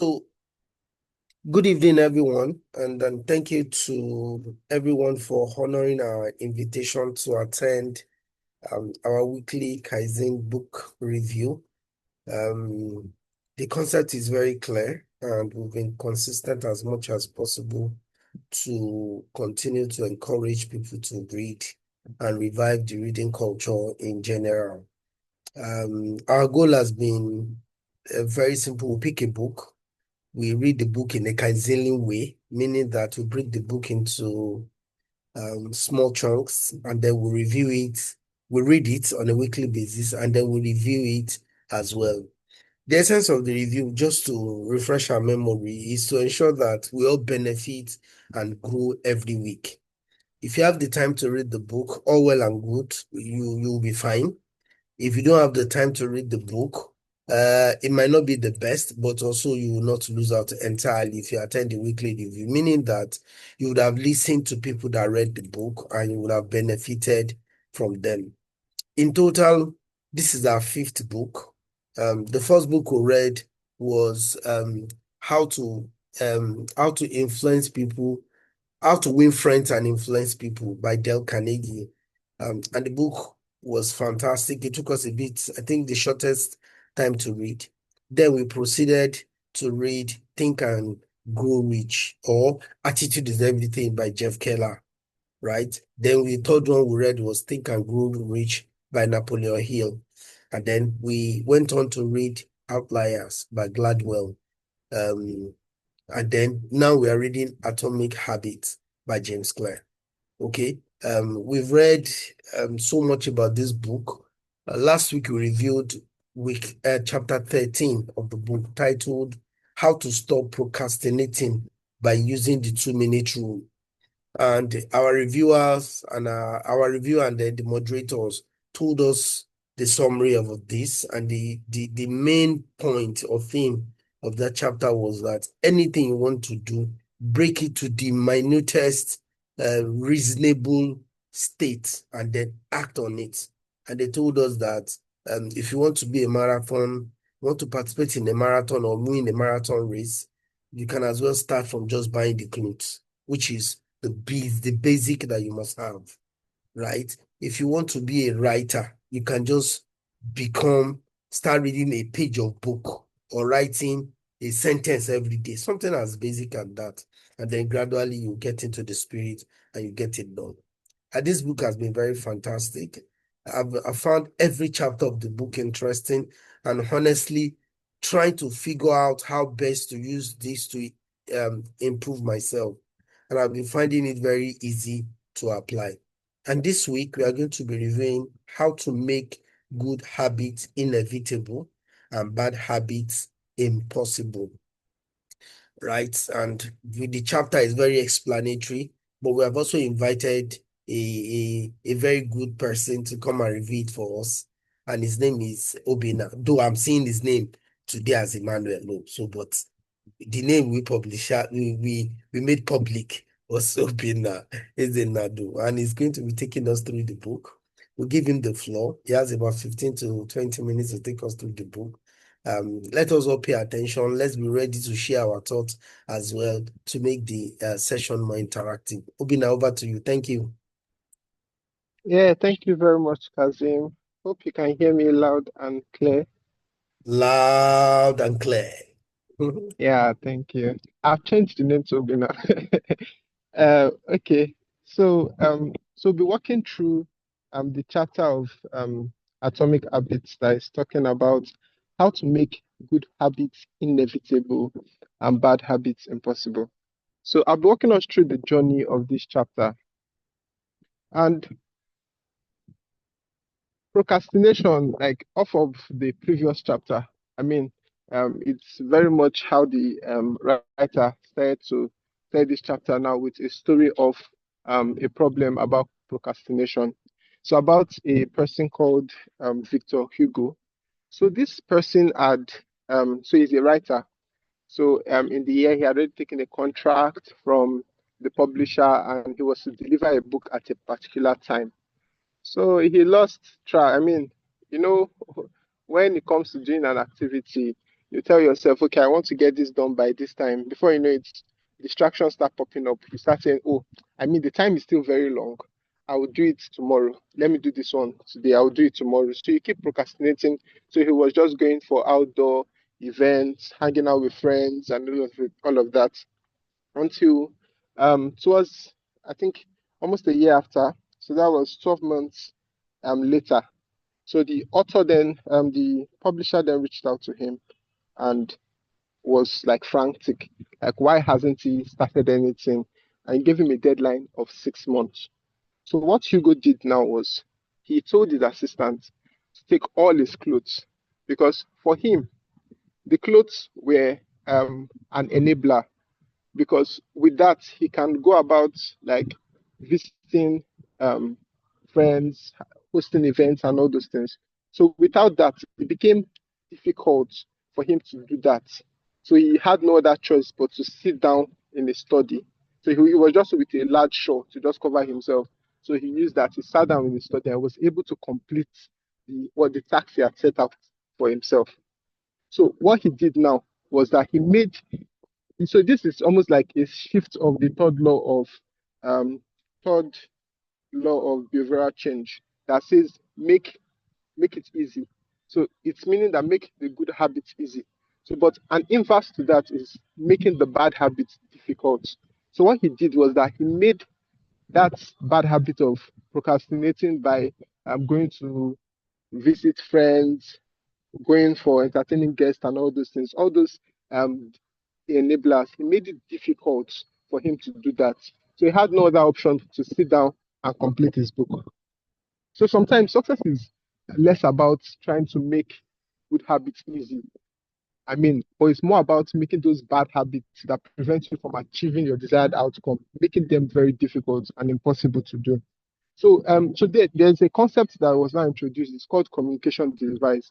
So, good evening, everyone, and thank you to everyone for honoring our invitation to attend our weekly Kaizen book review. Um, the concept is very clear, and we've been consistent as much as possible to continue to encourage people to read and revive the reading culture in general. Our goal has been very simple. We pick a book, we read the book in a Kaizen way, meaning that we break the book into small chunks and then we review it. We read it on a weekly basis and then we review it as well. The essence of the review, just to refresh our memory, is to ensure that we all benefit and grow every week. If you have the time to read the book, all well and good, you'll be fine. If you don't have the time to read the book, it might not be the best, but also you will not lose out entirely if you attend the weekly review, meaning that you would have listened to people that read the book and you would have benefited from them. In total, this is our fifth book. The first book we read was how to influence people, how to Win Friends and Influence People by Dale Carnegie. And the book was fantastic. It took us a bit, I think the shortest time to read. Then we proceeded to read Think and Grow Rich or Attitude is Everything by Jeff Keller, right? Then the third one we read was Think and Grow Rich by Napoleon Hill. And then we went on to read Outliers by Gladwell. And then now we are reading Atomic Habits by James Clear. Okay. We've read so much about this book. Last week we reviewed chapter 13 of the book titled How to Stop Procrastinating by Using the 2-Minute Rule. And our reviewers and our reviewer and then the moderators told us the summary of this, and the main point or theme of that chapter was that anything you want to do, break it to the minutest reasonable state and then act on it. And they told us that if you want to be a marathon, want to participate in a marathon or win a marathon race, you can as well start from just buying the clothes, which is the basic that you must have, right? If you want to be a writer, you can just start reading a page of book or writing a sentence every day, something as basic as that. And then gradually you get into the spirit and you get it done. And this book has been very fantastic. I found every chapter of the book interesting and honestly trying to figure out how best to use this to improve myself. And I've been finding it very easy to apply. And this week, we are going to be reviewing how to make good habits inevitable and bad habits impossible, right? And the chapter is very explanatory, but we have also invited a very good person to come and review it for us. And his name is Obina, though I'm seeing his name today as Emmanuel. No, so, but the name we made public was Obina Ezenadu, and he's going to be taking us through the book. We'll give him the floor. He has about 15 to 20 minutes to take us through the book. Let us all pay attention. Let's be ready to share our thoughts as well to make the session more interactive. Obina, over to you. Thank you. Yeah, thank you very much, Kazim. Hope you can hear me loud and clear. Loud and clear. Yeah, thank you. I've changed the name to Obina. Okay. So be walking through the chapter of Atomic Habits that is talking about how to make good habits inevitable and bad habits impossible. So I'll be walking us through the journey of this chapter. And procrastination, like off of the previous chapter, I mean, it's very much how the writer started to start this chapter now with a story of a problem about procrastination. So about a person called Victor Hugo. So this person had, so he's a writer. So in the year he had already taken a contract from the publisher and he was to deliver a book at a particular time. So he lost track. I mean, you know, when it comes to doing an activity, You tell yourself, okay, I want to get this done by this time. Before you know it, distractions start popping up. You start saying, oh, I mean, the time is still very long. I will do it tomorrow. Let me do this one today. I will do it tomorrow. So you keep procrastinating. So he was just going for outdoor events, hanging out with friends, and all of that until towards, I think, almost a year after. So that was 12 months later. So the author then, the publisher then reached out to him and was like frantic, like why hasn't he started anything? And gave him a deadline of 6 months. So what Hugo did now was he told his assistant to take all his clothes because for him the clothes were an enabler because with that he can go about like visiting um, friends, hosting events, and all those things. So without that, it became difficult for him to do that. So he had no other choice but to sit down in a study. So he was just with a large shawl to just cover himself. So he used that. He sat down in the study and was able to complete the task he had set out for himself. So what he did now was that he made so this is almost like a shift of the um third law of behavioral change that says make it easy. So it's meaning that make the good habits easy. So but an inverse to that is making the bad habits difficult. So what he did was that he made that bad habit of procrastinating by going to visit friends, going for entertaining guests and all those things, all those um, enablers, he made it difficult for him to do that. So he had no other option to sit down and complete his book. So sometimes success is less about trying to make good habits easy. I mean, but it's more about making those bad habits that prevent you from achieving your desired outcome, making them very difficult and impossible to do. There's a concept that was now introduced. It's called communication device.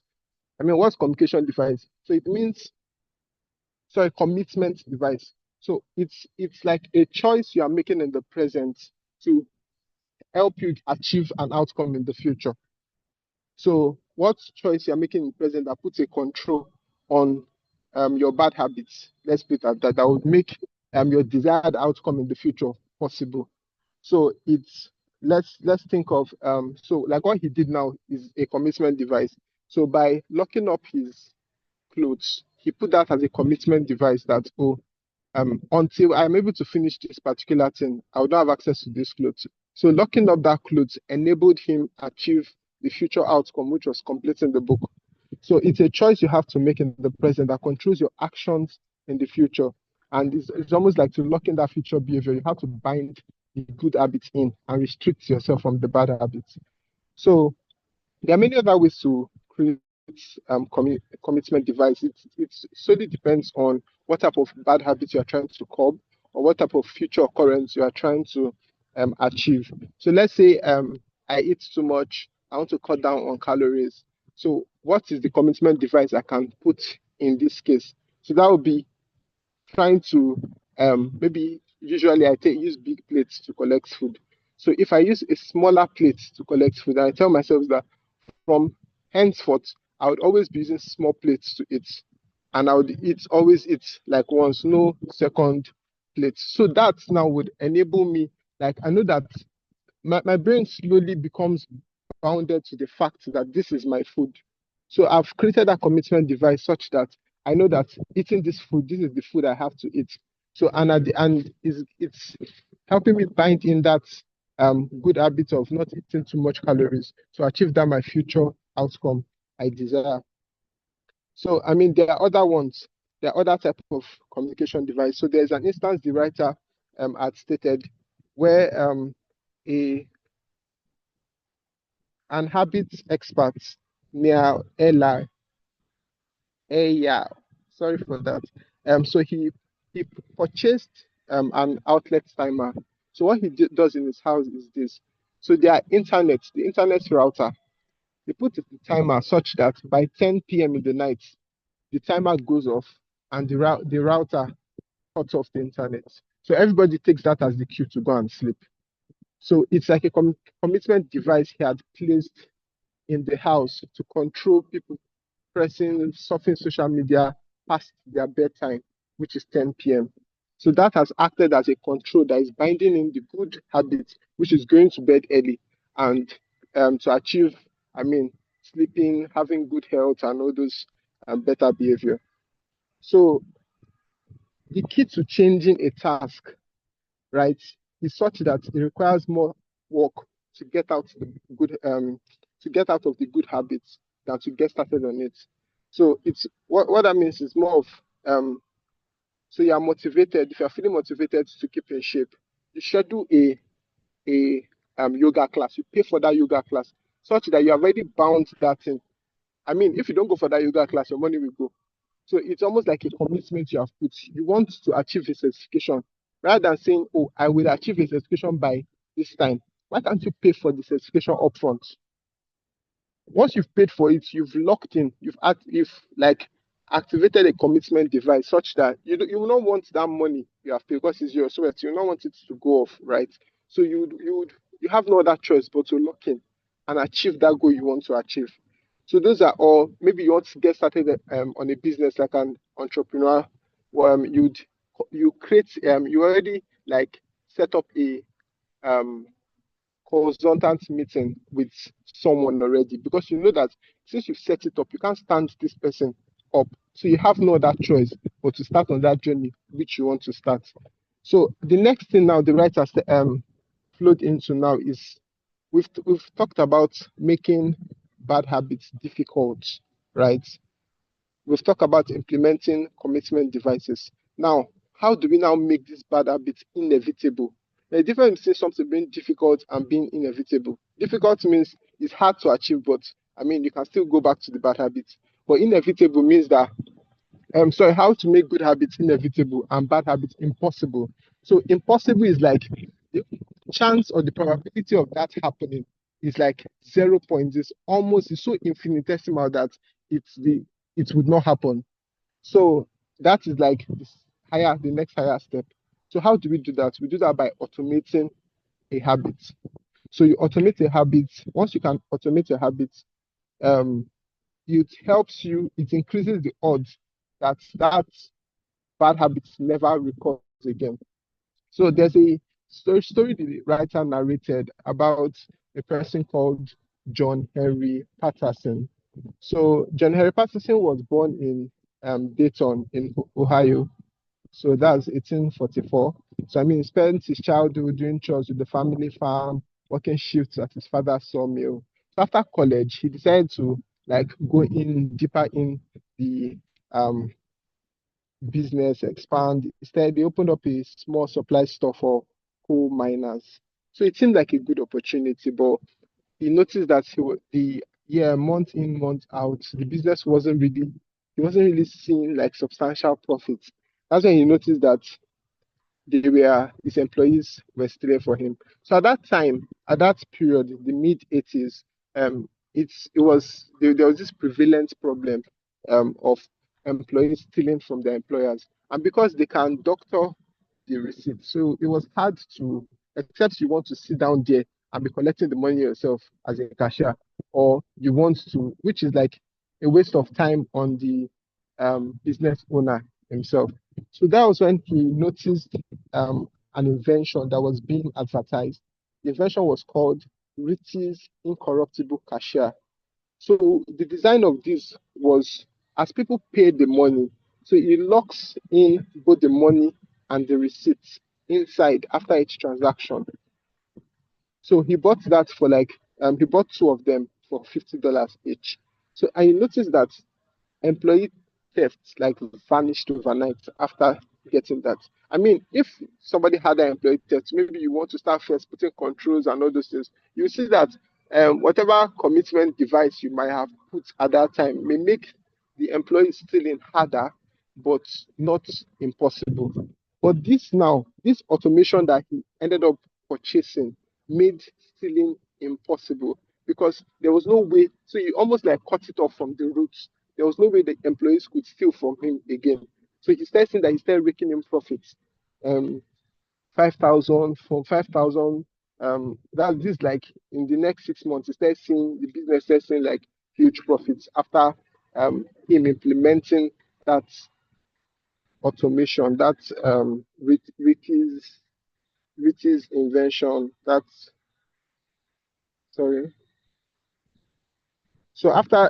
I mean, what's communication device? So it means, sorry, commitment device. So it's like a choice you are making in the present to help you achieve an outcome in the future. So what choice you're making in the present that puts a control on your bad habits, let's put it at that, that would make your desired outcome in the future possible. So it's let's think of so like what he did now is a commitment device. So by locking up his clothes, he put that as a commitment device that, oh, until I'm able to finish this particular thing, I would not have access to these clothes. So locking up that clothes enabled him achieve the future outcome, which was completing the book. So it's a choice you have to make in the present that controls your actions in the future. And it's almost like to lock in that future behavior, you have to bind the good habits in and restrict yourself from the bad habits. So there are many other ways to create commitment device. It solely depends on what type of bad habits you are trying to curb or what type of future occurrence you are trying to achieve. So let's say I eat too much, I want to cut down on calories. So what is the commitment device I can put in this case? So that would be trying to maybe usually I take use big plates to collect food. So if I use a smaller plate to collect food, I tell myself that from henceforth, I would always be using small plates to eat. And I would always eat like once, no second plates. So that now would enable me, like I know that my brain slowly becomes bounded to the fact that this is my food. So I've created a commitment device such that I know that eating this food, this is the food I have to eat. So and at the and is it's helping me bind in that good habit of not eating too much calories to achieve that my future outcome I desire. So I mean there are other ones, there are other type of communication device. So there's an instance the writer had stated where a an habits expert near Ella, yeah, sorry for that. So he purchased an outlet timer. So what does in his house is this. So the internet router, they put the timer such that by 10 p.m. in the night, the timer goes off and the router cuts off the internet. So everybody takes that as the cue to go and sleep. So it's like a commitment device he had placed in the house to control people pressing, surfing social media past their bedtime, which is 10 p.m. So that has acted as a control that is binding in the good habit, which is going to bed early and to achieve, I mean, sleeping, having good health, and all those better behavior. So the key to changing a task, right, is such that it requires more work to get out the good to get out of the good habits than to get started on it. So it's what that means is more of so you are motivated. If you are feeling motivated to keep in shape, you schedule a yoga class. You pay for that yoga class such that you have already bound that in. I mean, if you don't go for that yoga class, your money will go. So it's almost like a commitment you have put. You want to achieve a certification rather than saying, "Oh, I will achieve a certification by this time." Why can't you pay for the certification upfront? Once you've paid for it, you've locked in, you've like activated a commitment device such that you will not want that money you have paid because it's your sweat. You will not want it to go off, right? So you have no other choice but to lock in and achieve that goal you want to achieve. So those are all. Maybe you want to get started on a business like an entrepreneur. You'd you create you already like set up a um consultant meeting with someone already because you know that since you've set it up, you can't stand this person up. So you have no other choice but to start on that journey which you want to start. So the next thing now the writers flowed into now is we've talked about making bad habits difficult, right? We've talked about implementing commitment devices. Now, how do we now make this bad habit inevitable? The difference between something being difficult and being inevitable. Difficult means it's hard to achieve, but I mean, you can still go back to the bad habits. But inevitable means that sorry, how to make good habits inevitable and bad habits impossible. So impossible is like the chance or the probability of that happening is like 0 point. It's so infinitesimal that it would not happen. So that is like the next higher step. So how do we do that? We do that by automating a habit. So you automate a habit. Once you can automate a habit, um, it increases the odds that bad habits never recurs again. So there's a story the writer narrated about a person called John Henry Patterson. So John Henry Patterson was born in Dayton in Ohio. So that's 1844. So I mean, he spent his childhood doing chores with the family farm, working shifts at his father's sawmill. So after college, he decided to like go in deeper in the um business, expand. Instead, they opened up a small supply store for coal miners. So it seemed like a good opportunity, but he noticed that the year month in month out the business he wasn't really seeing like substantial profits. That's when he noticed that his employees were stealing for him. So at that time, at that period, the mid 80s, there was this prevalent problem of employees stealing from their employers, and because they can doctor the receipt, so it was hard to, except you want to sit down there and be collecting the money yourself as a cashier, or you want to, which is like a waste of time on the business owner himself. So that was when he noticed an invention that was being advertised. The invention was called Ritchie's Incorruptible Cashier. So the design of this was as people pay the money, so it locks in both the money and the receipts inside after each transaction. So he bought that for he bought two of them for $50 each. So I noticed that employee theft like vanished overnight after getting that. I mean, if somebody had an employee theft, maybe you want to start first putting controls and all those things. You see that whatever commitment device you might have put at that time may make the employee stealing harder, but not impossible. But this automation that he ended up purchasing made stealing impossible because there was no way. So you almost like cut it off from the roots. There was no way the employees could steal from him again. So he started saying that he started raking in profits. 5,000 from 5,000. That this like in the next 6 months, he started seeing the business started seeing like huge profits after him implementing that automation. That's Ricky's invention. That's sorry. So after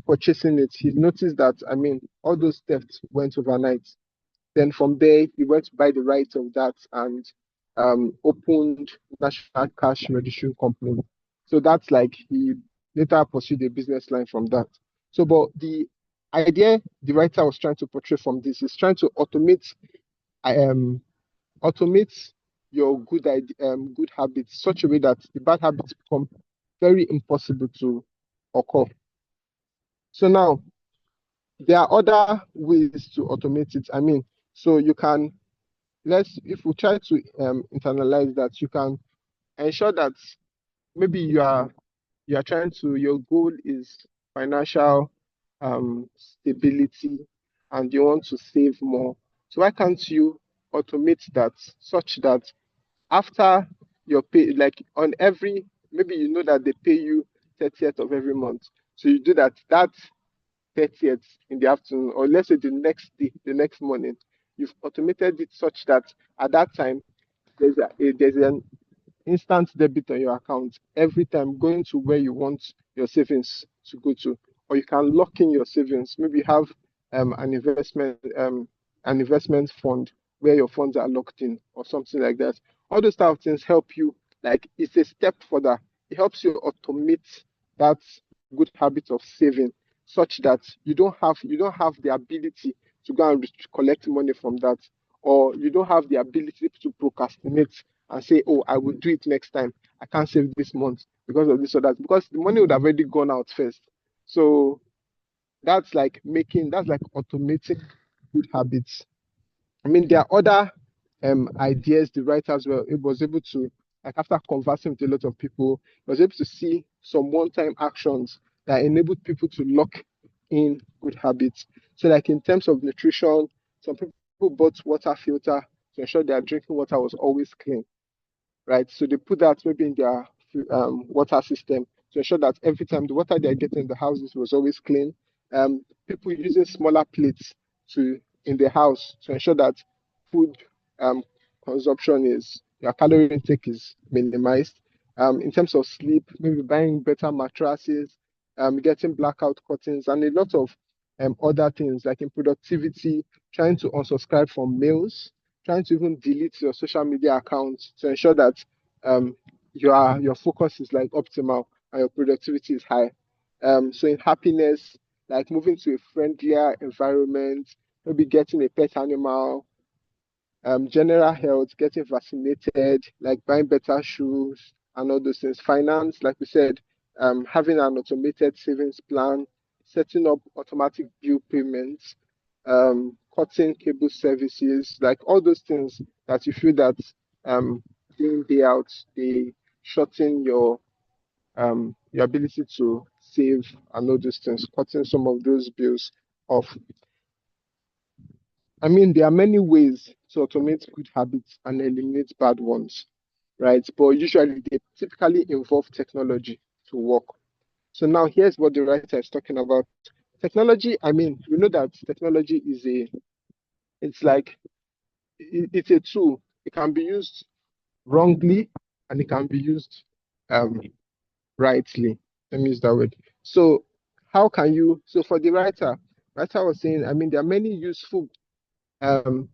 purchasing it, he noticed that all those thefts went overnight. Then from there, he went to buy the rights of that and opened National Cash Registry Company. So that's like he later pursued a business line from that. So, but the idea the writer was trying to portray from this is trying to um, automate your good habits such a way that the bad habits become very impossible to occur. So now there are other ways to automate it. So you can let's if we try to internalize that, you can ensure that maybe you are trying to your goal is financial stability and you want to save more. So why can't you automate that such that after your pay, like on every, maybe you know that they pay you 30th of every month. So you do that 30th in the afternoon, or let's say the next day, the next morning, you've automated it such that at that time there's an instant debit on your account every time going to where you want your savings to go to, or you can lock in your savings. Maybe you have an investment fund where your funds are locked in or something like that. All those type of things help you. Like it's a step further. It helps you automate that good habit of saving, such that you don't have the ability to go and collect money from that, or you don't have the ability to procrastinate and say, oh, I will do it next time. I can't save this month because of this or that, because the money would have already gone out first. So that's like automating good habits. There are other ideas the writer as well. It was able to, like after conversing with a lot of people, was able to see some one-time actions that enabled people to lock in good habits. So, like in terms of nutrition, some people bought water filter to ensure their drinking water was always clean, right? So they put that maybe in their water system to ensure that every time the water they're getting in the houses was always clean. People using smaller plates to in the house to ensure that food um, consumption is your calorie intake is minimized. In terms of sleep, maybe buying better mattresses, getting blackout curtains, and a lot of other things like in productivity, trying to unsubscribe from mails, trying to even delete your social media accounts to ensure that um, your focus is like optimal and your productivity is high. So in happiness, like moving to a friendlier environment, maybe getting a pet animal, general health, getting vaccinated, like buying better shoes and all those things. Finance, like we said, having an automated savings plan, setting up automatic bill payments, cutting cable services, like all those things that you feel that um, day in, day out, they shorten your ability to save and all those things, cutting some of those bills off. There are many ways to automate good habits and eliminate bad ones, right? But usually they typically involve technology to work. So now here's what the writer is talking about. Technology, we know that technology it's like, it's a tool. It can be used wrongly and it can be used um, rightly. Let me use that word. So so for the writer was saying, there are many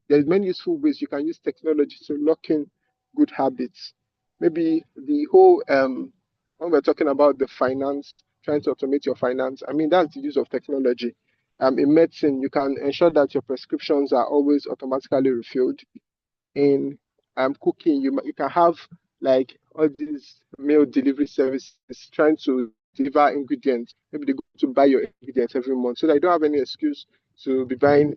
there's many useful ways you can use technology to lock in good habits. Maybe the whole when we're talking about the finance, trying to automate your finance, that's the use of technology. In medicine, you can ensure that your prescriptions are always automatically refilled. In cooking, you can have like all these meal delivery services trying to deliver ingredients. Maybe they go to buy your ingredients every month, so that you don't have any excuse to be buying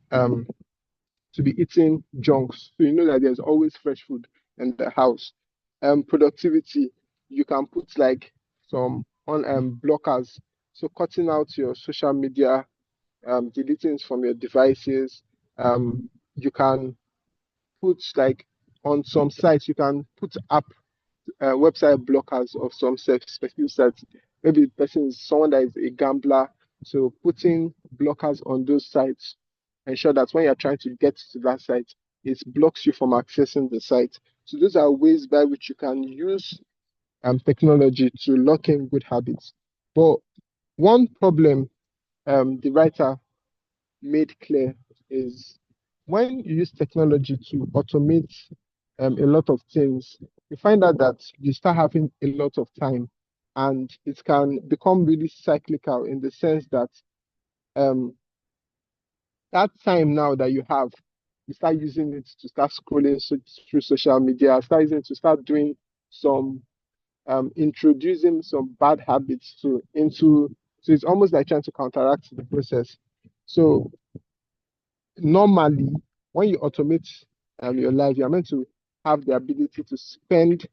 to be eating junks. So you know that there's always fresh food in the house. Productivity, you can put like some on blockers. So cutting out your social media, deleting it from your devices. You can put like on some sites, you can put website blockers of some specific sites. Maybe the person is someone that is a gambler, so putting blockers on those sites ensure that when you're trying to get to that site, it blocks you from accessing the site. So those are ways by which you can use technology to lock in good habits. But one problem the writer made clear is when you use technology to automate a lot of things, you find out that you start having a lot of time, and it can become really cyclical in the sense that um, that time now that you have, you start using it to start scrolling through social media, start using it to start doing some introducing some bad habits to into so it's almost like trying to counteract the process. So normally when you automate your life, you're meant to have the ability to spend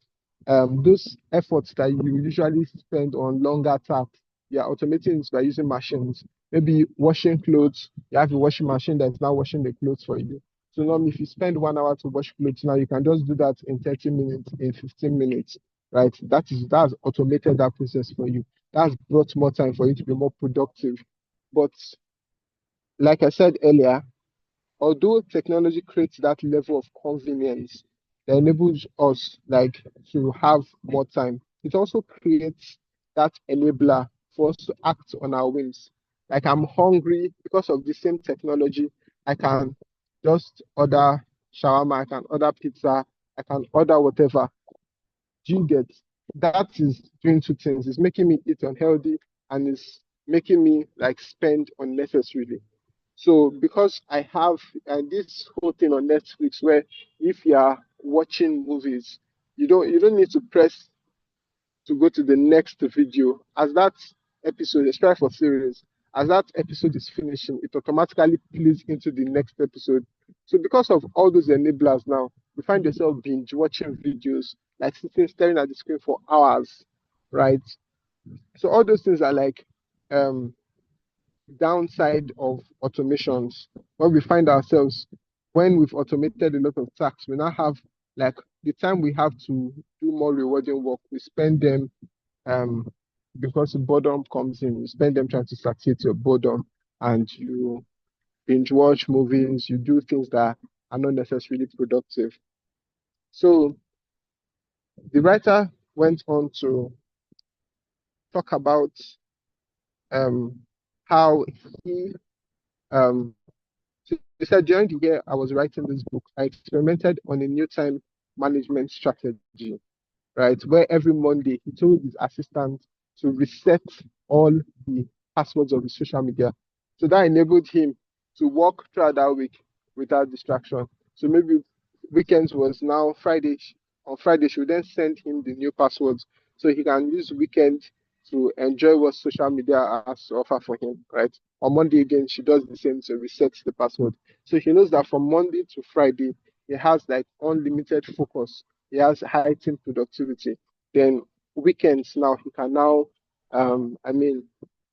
those efforts that you usually spend on longer tasks. You're automating it by using machines. Maybe washing clothes, you have a washing machine that's now washing the clothes for you. So normally if you spend 1 hour to wash clothes now, you can just do that in 30 minutes, in 15 minutes, right? That's automated that process for you. That's brought more time for you to be more productive. But like I said earlier, although technology creates that level of convenience that enables us like to have more time, it also creates that enabler for us to act on our whims. Like I'm hungry because of the same technology, I can just order shawarma, I can order pizza, I can order whatever. Do you get? That is doing two things. It's making me eat unhealthy and it's making me like spend unnecessarily. So because I have this whole thing on Netflix where if you are watching movies, you don't need to press to go to the next video. As that episode, especially for series, as that episode is finishing, it automatically plays into the next episode. So because of all those enablers now, you find yourself binge watching videos, like sitting staring at the screen for hours, right? So all those things are like um downside of automations when we find ourselves when we've automated a lot of tasks, we now have like the time we have to do more rewarding work, we spend them um because boredom comes in, you spend them trying to satiate your boredom and you binge watch movies, you do things that are not necessarily productive. So the writer went on to talk about um how he um So he said, during the year I was writing this book, I experimented on a new time management strategy, right? Where every Monday he told his assistant to reset all the passwords of his social media. So that enabled him to work throughout that week without distraction. So maybe weekends was now Friday. On Friday, she would then send him the new passwords so he can use weekend to enjoy what social media has to offer for him, right? On Monday again, she does the same to reset the password. So he knows that from Monday to Friday, he has like unlimited focus. He has heightened productivity. Then weekends now he can now I mean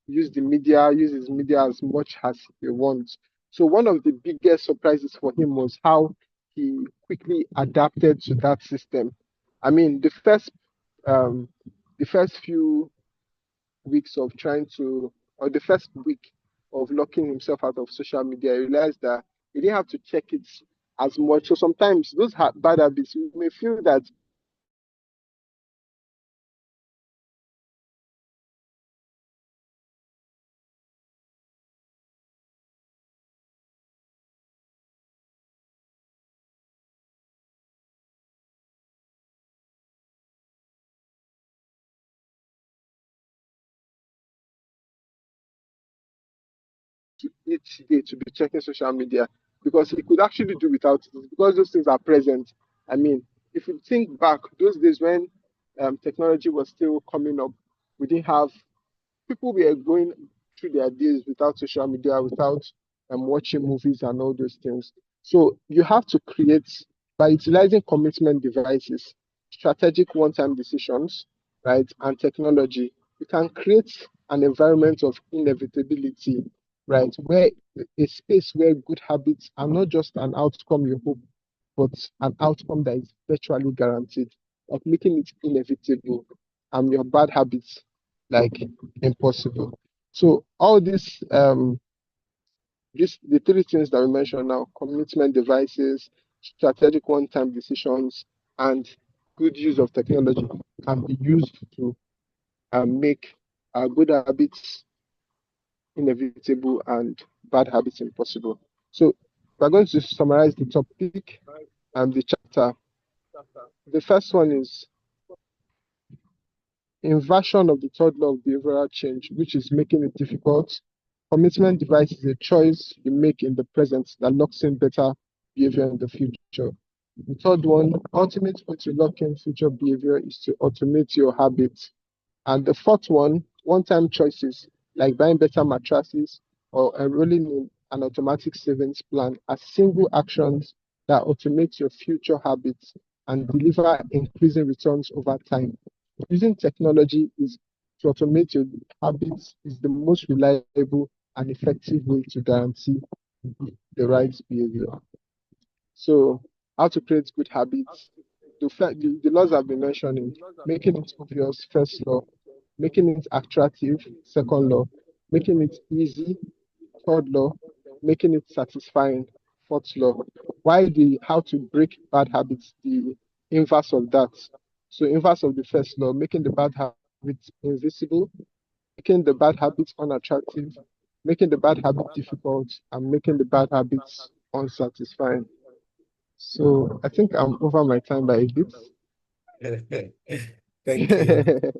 use his media as much as he wants. So one of the biggest surprises for him was how he quickly adapted to that system. I mean um the first few weeks of trying to or the first week of locking himself out of social media, he realized that he didn't have to check it as much. So sometimes those bad habits, you may feel that each day to be checking social media because he could actually do without it because those things are present. I mean, if you think back, those days when technology was still coming up, we didn't have people were going through their days without social media, without watching movies and all those things. So you have to create by utilizing commitment devices, strategic one-time decisions, right, and technology. You can create an environment of inevitability, right, where a space where good habits are not just an outcome you hope, but an outcome that is virtually guaranteed, like making it inevitable and your bad habits like impossible. So all this the three things that we mentioned now: commitment devices, strategic one-time decisions, and good use of technology can be used to make good habits inevitable and bad habits impossible. So we're going to summarize the topic and the chapter. The first one is inversion of the third law of behavioral change, which is making it difficult. Commitment device is a choice you make in the present that locks in better behavior in the future. The third one, ultimate way to lock in future behavior is to automate your habits. And the fourth one-time choices like buying better mattresses or enrolling in an automatic savings plan are single actions that automate your future habits and deliver increasing returns over time. Using technology is to automate your habits is the most reliable and effective way to guarantee the right behavior. So, how to create good habits? The laws I've been mentioning, making it obvious, first law, making it attractive, second law, making it easy, third law, making it satisfying, fourth law. Why the how to break bad habits, the inverse of that. So inverse of the first law, making the bad habits invisible, making the bad habits unattractive, making the bad habit difficult, and making the bad habits unsatisfying. So I think I'm over my time by a bit. Thank you.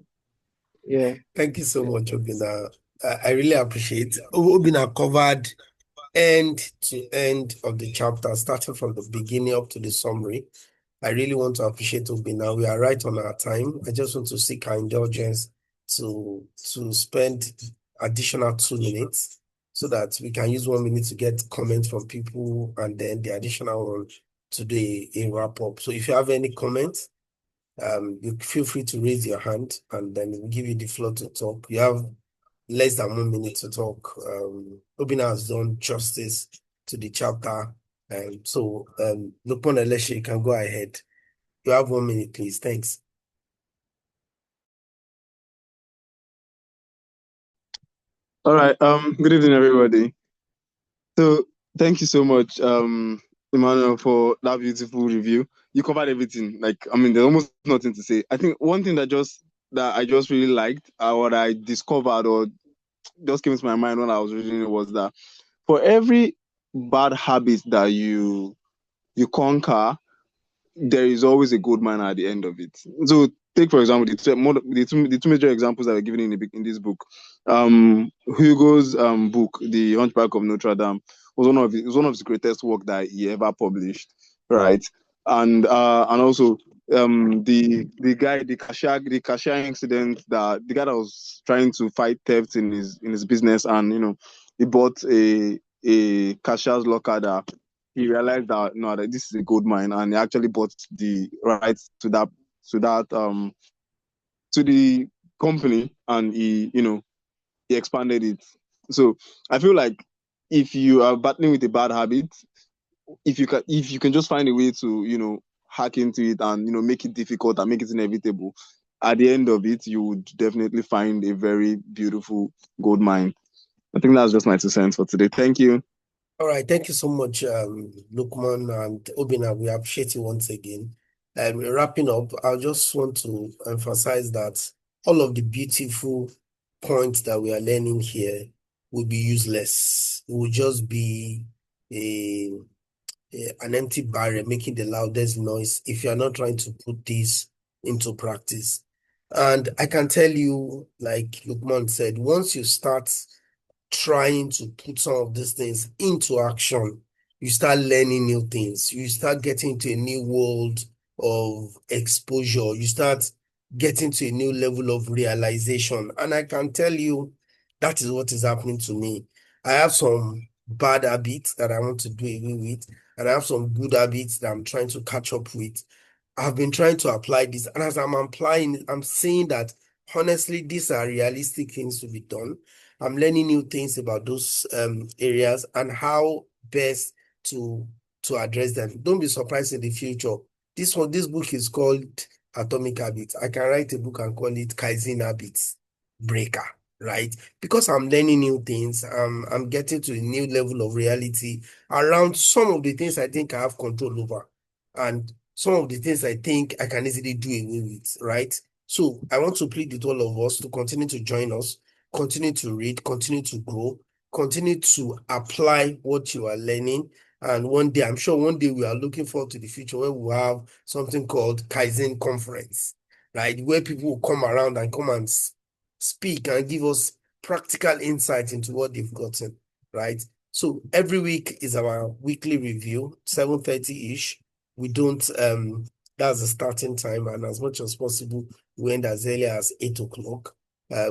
Yeah. Thank you so much, Obina. I really appreciate. Obina covered end to end of the chapter, starting from the beginning up to the summary. I really want to appreciate Obina. We are right on our time. I just want to seek our indulgence to spend additional 2 minutes so that we can use 1 minute to get comments from people and then the additional one today in wrap up. So if you have any comments, you feel free to raise your hand and then we'll give you the floor to talk. You have less than 1 minute to talk. Obina has done justice to the chapter. So, Lupon Eleshe, you can go ahead. You have 1 minute, please. Thanks. All right. Good evening, everybody. So thank you so much, Emmanuel, for that beautiful review. You covered everything. Like, I mean, there's almost nothing to say. I think one thing that I just really liked, what I discovered or just came to my mind when I was reading it was that for every bad habit that you conquer, there is always a good man at the end of it. So take for example the two major examples that were given in this book. Hugo's book, The Hunchback of Notre Dame, was one of the greatest work that he ever published, right? And also the cashier incident, that the guy that was trying to fight theft in his business, and he bought a cashier's locker that he realized that no, that this is a gold mine, and he actually bought the rights to the company, and he expanded it. So I feel like if you are battling with a bad habit, if you can just find a way to hack into it and make it difficult and make it inevitable, at the end of it you would definitely find a very beautiful gold mine. I think that's just my 2 cents for today. Thank you. All right, thank you so much, Lukman and Obina. We appreciate you once again. Wrapping up, I just want to emphasize that all of the beautiful points that we are learning here will be useless. It will just be an empty barrier making the loudest noise if you are not trying to put this into practice. And I can tell you, like Lukman said, once you start trying to put some of these things into action, you start learning new things. You start getting into a new world of exposure. You start getting to a new level of realization. And I can tell you that is what is happening to me. I have some bad habits that I want to do away with, and I have some good habits that I'm trying to catch up with. I've been trying to apply this, and as I'm applying, I'm seeing that honestly, these are realistic things to be done. I'm learning new things about those areas and how best to address them. Don't be surprised in the future. This book is called Atomic Habits. I can write a book and call it Kaizen Habits Breaker. right? Because I'm learning new things, I'm getting to a new level of reality around some of the things I think I have control over, and some of the things I think I can easily do away with, right? So I want to plead with all of us to continue to join us, continue to read, continue to grow, continue to apply what you are learning. And one day, I'm sure one day we are looking forward to the future where we'll have something called Kaizen Conference, right? Where people will come around and come and speak and give us practical insight into what they've gotten, right? So every week is our weekly review, 7:30-ish. We don't that's the starting time, and as much as possible, we end as early as 8 o'clock.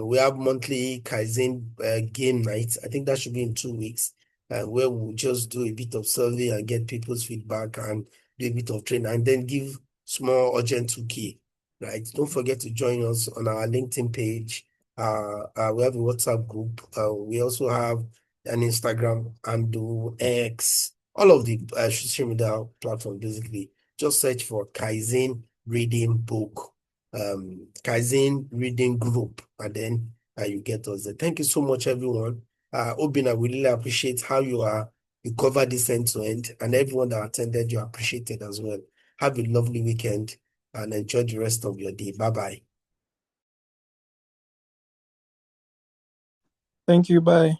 We have monthly Kaizen game nights. I think that should be in 2 weeks, where we'll just do a bit of survey and get people's feedback and do a bit of training and then give small urgent 2K, right? Don't forget to join us on our LinkedIn page. We have a WhatsApp group. We also have an Instagram and do X, all of the social media platforms basically. Just search for Kaizen Reading Book, Kaizen Reading Group, and then you get us there. Thank you so much, everyone. Obina, we really appreciate how you cover this end to end, and everyone that attended, you appreciated as well. Have a lovely weekend and enjoy the rest of your day. Bye-bye. Thank you. Bye.